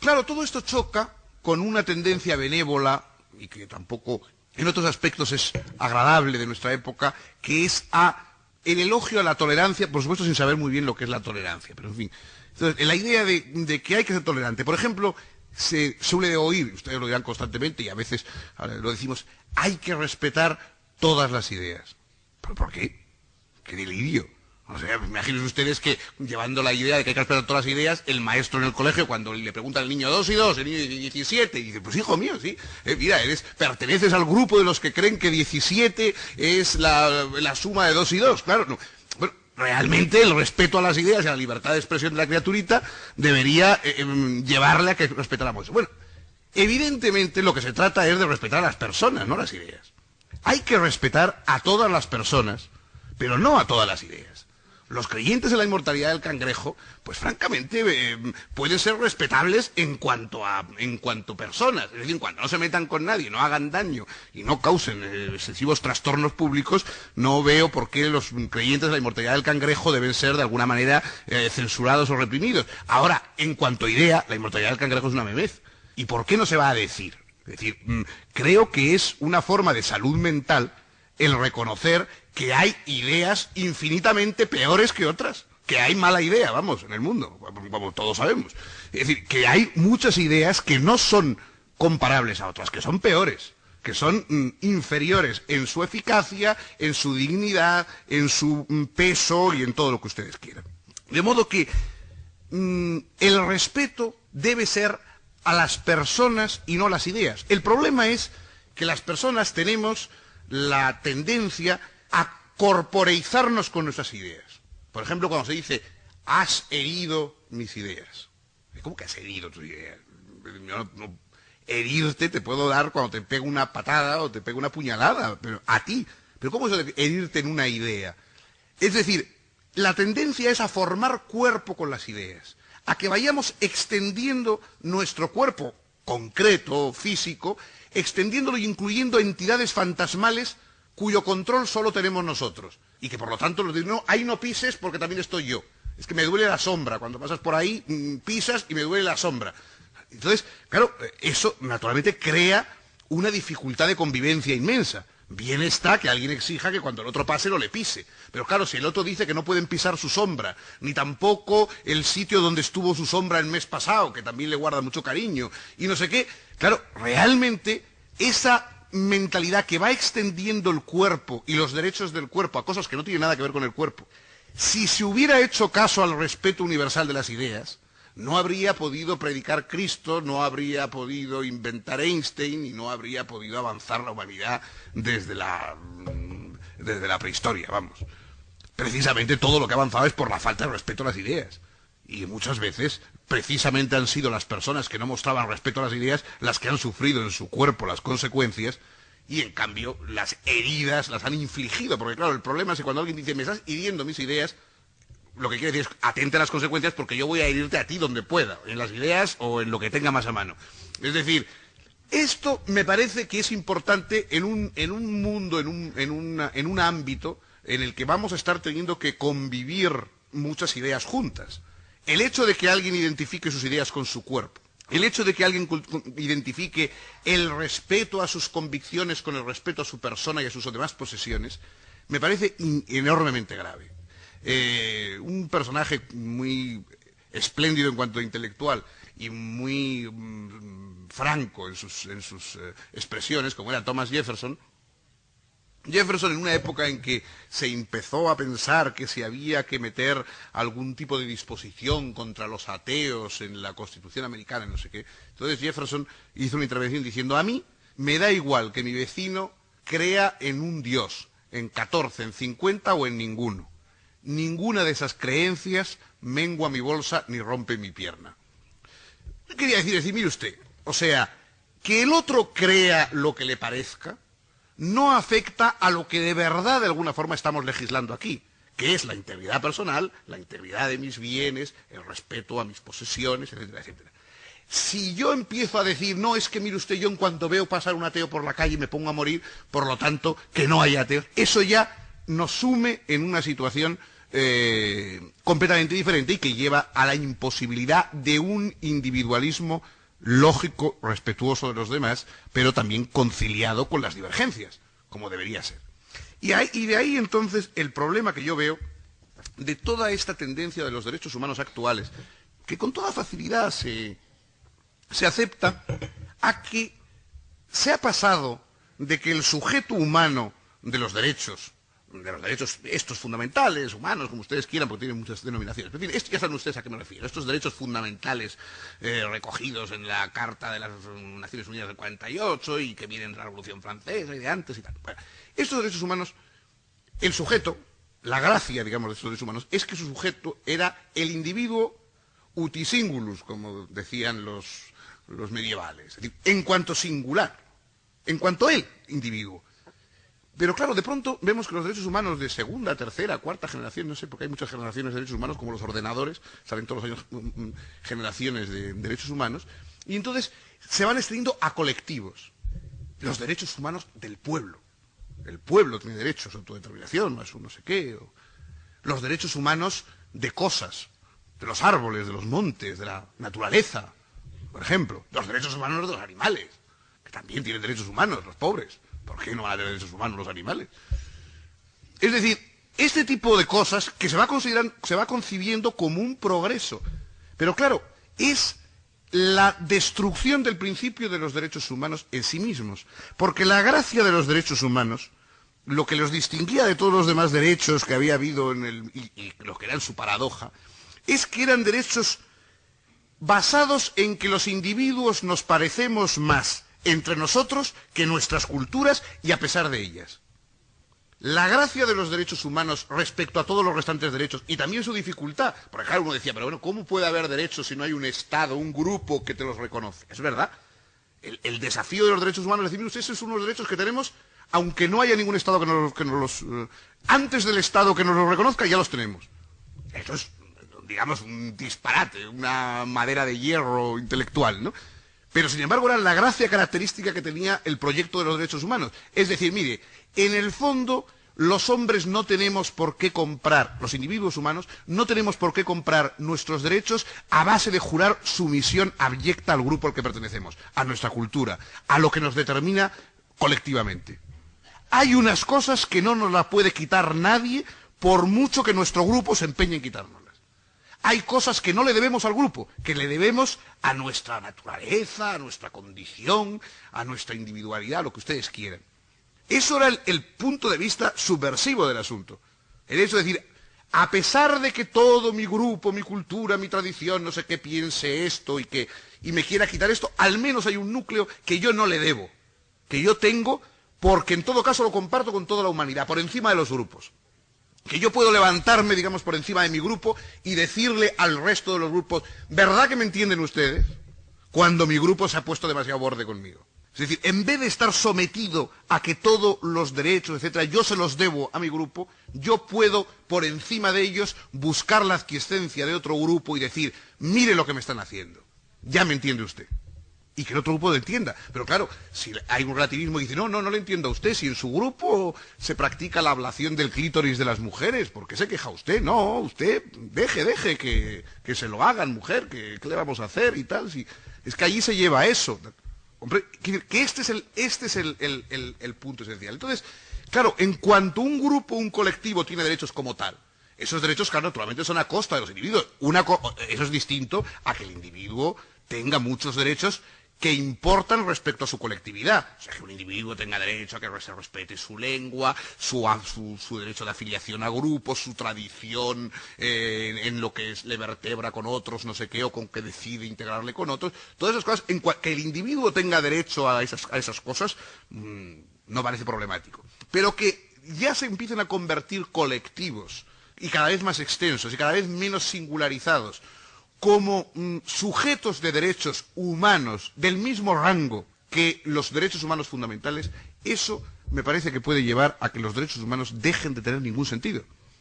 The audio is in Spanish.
Claro, todo esto choca con una tendencia benévola, y que tampoco en otros aspectos es agradable de nuestra época, que es el elogio a la tolerancia, por supuesto sin saber muy bien lo que es la tolerancia, pero en fin. Entonces, la idea de que hay que ser tolerante. Por ejemplo, se suele oír, ustedes lo dirán constantemente y a veces lo decimos, hay que respetar todas las ideas. ¿Pero por qué? ¡Qué delirio! O sea, imagínense ustedes que, llevando la idea de que hay que respetar todas las ideas, el maestro en el colegio, cuando le pregunta al niño 2 y 2, el niño dice 17, y dice, pues hijo mío, sí, mira, perteneces al grupo de los que creen que 17 es la suma de 2 y 2, claro, no. Bueno, realmente el respeto a las ideas y a la libertad de expresión de la criaturita debería llevarle a que respetáramos eso. Bueno, evidentemente lo que se trata es de respetar a las personas, no las ideas. Hay que respetar a todas las personas, pero no a todas las ideas. Los creyentes en la inmortalidad del cangrejo, pues francamente pueden ser respetables en cuanto personas, es decir, cuando no se metan con nadie, no hagan daño y no causen excesivos trastornos públicos, no veo por qué los creyentes en la inmortalidad del cangrejo deben ser de alguna manera censurados o reprimidos. Ahora, en cuanto a idea, la inmortalidad del cangrejo es una memez. ¿Y por qué no se va a decir? Es decir, creo que es una forma de salud mental el reconocer que hay ideas infinitamente peores que otras, que hay mala idea, vamos, en el mundo, como todos sabemos. Es decir, que hay muchas ideas que no son comparables a otras, que son peores, que son inferiores en su eficacia, en su dignidad, en su peso y en todo lo que ustedes quieran. De modo que el respeto debe ser a las personas y no a las ideas. El problema es que las personas tenemos la tendencia a corporeizarnos con nuestras ideas. Por ejemplo, cuando se dice, has herido mis ideas. ¿Cómo que has herido tus ideas? Herirte te puedo dar cuando te pego una patada o te pego una puñalada, pero a ti. ¿Pero cómo es eso de herirte en una idea? Es decir, la tendencia es a formar cuerpo con las ideas, a que vayamos extendiendo nuestro cuerpo concreto, físico, extendiéndolo y incluyendo entidades fantasmales cuyo control solo tenemos nosotros. Y que por lo tanto nos dicen, no, ahí no pises porque también estoy yo. Es que me duele la sombra. Cuando pasas por ahí, pisas y me duele la sombra. Entonces, claro, eso naturalmente crea una dificultad de convivencia inmensa. Bien está que alguien exija que cuando el otro pase no le pise. Pero claro, si el otro dice que no pueden pisar su sombra, ni tampoco el sitio donde estuvo su sombra el mes pasado, que también le guarda mucho cariño, y no sé qué, claro, realmente esa mentalidad que va extendiendo el cuerpo y los derechos del cuerpo a cosas que no tienen nada que ver con el cuerpo, si se hubiera hecho caso al respeto universal de las ideas, no habría podido predicar Cristo, no habría podido inventar Einstein y no habría podido avanzar la humanidad desde la prehistoria, vamos. Precisamente todo lo que ha avanzado es por la falta de respeto a las ideas. Y muchas veces, precisamente han sido las personas que no mostraban respeto a las ideas las que han sufrido en su cuerpo las consecuencias, y en cambio las heridas las han infligido. Porque claro, el problema es que cuando alguien dice, me estás hiriendo mis ideas, lo que quiere decir es, atente a las consecuencias porque yo voy a herirte a ti donde pueda, en las ideas o en lo que tenga más a mano. Es decir, esto me parece que es importante en un mundo, en un ámbito en el que vamos a estar teniendo que convivir muchas ideas juntas. El hecho de que alguien identifique sus ideas con su cuerpo, el hecho de que alguien identifique el respeto a sus convicciones con el respeto a su persona y a sus demás posesiones, me parece enormemente grave. Un personaje muy espléndido en cuanto a intelectual y muy franco en sus expresiones, como era Thomas Jefferson. Jefferson, en una época en que se empezó a pensar que se había que meter algún tipo de disposición contra los ateos en la Constitución americana, no sé qué, entonces Jefferson hizo una intervención diciendo, a mí me da igual que mi vecino crea en un Dios, en 14, en 50 o en ninguno. Ninguna de esas creencias mengua mi bolsa ni rompe mi pierna. ¿Qué quería decir, mire usted, o sea, que el otro crea lo que le parezca, no afecta a lo que de verdad de alguna forma estamos legislando aquí, que es la integridad personal, la integridad de mis bienes, el respeto a mis posesiones, etcétera, etcétera. Si yo empiezo a decir, no, es que mire usted, yo en cuanto veo pasar un ateo por la calle me pongo a morir, por lo tanto, que no haya ateos, eso ya nos sume en una situación completamente diferente y que lleva a la imposibilidad de un individualismo lógico, respetuoso de los demás, pero también conciliado con las divergencias, como debería ser. Y de ahí entonces el problema que yo veo de toda esta tendencia de los derechos humanos actuales, que con toda facilidad se acepta, a que se ha pasado de que el sujeto humano de los derechos estos fundamentales, humanos, como ustedes quieran, porque tienen muchas denominaciones. Pero, en fin, ya saben ustedes a qué me refiero. Estos derechos fundamentales recogidos en la Carta de las Naciones Unidas del 48 y que vienen de la Revolución Francesa y de antes y tal. Bueno, estos derechos humanos, el sujeto, la gracia, digamos, de estos derechos humanos, es que su sujeto era el individuo uti singulus, como decían los medievales. Es decir, en cuanto singular, en cuanto él, individuo. Pero claro, de pronto vemos que los derechos humanos de segunda, tercera, cuarta generación, no sé, porque hay muchas generaciones de derechos humanos, como los ordenadores, salen todos los años generaciones de derechos humanos, y entonces se van extendiendo a colectivos. Los derechos humanos del pueblo. El pueblo tiene derechos a autodeterminación, a su no sé qué. Los derechos humanos de cosas, de los árboles, de los montes, de la naturaleza, por ejemplo. Los derechos humanos de los animales, que también tienen derechos humanos, los pobres. ¿Por qué no van a tener derechos humanos los animales? Es decir, este tipo de cosas que se va concibiendo como un progreso. Pero claro, es la destrucción del principio de los derechos humanos en sí mismos. Porque la gracia de los derechos humanos, lo que los distinguía de todos los demás derechos que había habido y lo que eran su paradoja, es que eran derechos basados en que los individuos nos parecemos más entre nosotros que nuestras culturas y a pesar de ellas. La gracia de los derechos humanos respecto a todos los restantes derechos, y también su dificultad, porque claro, uno decía, pero bueno, ¿cómo puede haber derechos si no hay un Estado, un grupo que te los reconoce? Es verdad. El desafío de los derechos humanos es decir, ustedes son unos derechos que tenemos, aunque no haya ningún Estado que nos los... antes del Estado que nos los reconozca, ya los tenemos. Esto es, digamos, un disparate, una madera de hierro intelectual, ¿no? Pero, sin embargo, era la gracia característica que tenía el proyecto de los derechos humanos. Es decir, mire, en el fondo, los hombres no tenemos por qué comprar, los individuos humanos, no tenemos por qué comprar nuestros derechos a base de jurar sumisión abyecta al grupo al que pertenecemos, a nuestra cultura, a lo que nos determina colectivamente. Hay unas cosas que no nos las puede quitar nadie, por mucho que nuestro grupo se empeñe en quitárnoslas. Hay cosas que no le debemos al grupo, que le debemos a nuestra naturaleza, a nuestra condición, a nuestra individualidad, a lo que ustedes quieran. Eso era el punto de vista subversivo del asunto. El hecho de decir, a pesar de que todo mi grupo, mi cultura, mi tradición, no sé qué piense esto y me quiera quitar esto, al menos hay un núcleo que yo no le debo, que yo tengo, porque en todo caso lo comparto con toda la humanidad, por encima de los grupos. Que yo puedo levantarme, digamos, por encima de mi grupo y decirle al resto de los grupos, ¿verdad que me entienden ustedes? Cuando mi grupo se ha puesto demasiado borde conmigo. Es decir, en vez de estar sometido a que todos los derechos, etcétera, yo se los debo a mi grupo, yo puedo, por encima de ellos, buscar la aquiescencia de otro grupo y decir, mire lo que me están haciendo. Ya me entiende usted. Y que el otro grupo lo entienda. Pero claro, si hay un relativismo y dice, no le entiendo a usted, si en su grupo se practica la ablación del clítoris de las mujeres, ¿por qué se queja usted? No, usted deje que se lo hagan, mujer, ¿qué le vamos a hacer y tal? Si, es que allí se lleva eso. Hombre, que este es el punto esencial. Entonces, claro, en cuanto un grupo, un colectivo tiene derechos como tal, esos derechos, claro, naturalmente son a costa de los individuos. Eso es distinto a que el individuo tenga muchos derechos que importan respecto a su colectividad. O sea, que un individuo tenga derecho a que se respete su lengua, su derecho de afiliación a grupos, su tradición en lo que le vertebra con otros, no sé qué, o con que decide integrarle con otros. Todas esas cosas, que el individuo tenga derecho a esas cosas, no parece problemático. Pero que ya se empiecen a convertir colectivos, y cada vez más extensos, y cada vez menos singularizados, como sujetos de derechos humanos del mismo rango que los derechos humanos fundamentales, eso me parece que puede llevar a que los derechos humanos dejen de tener ningún sentido.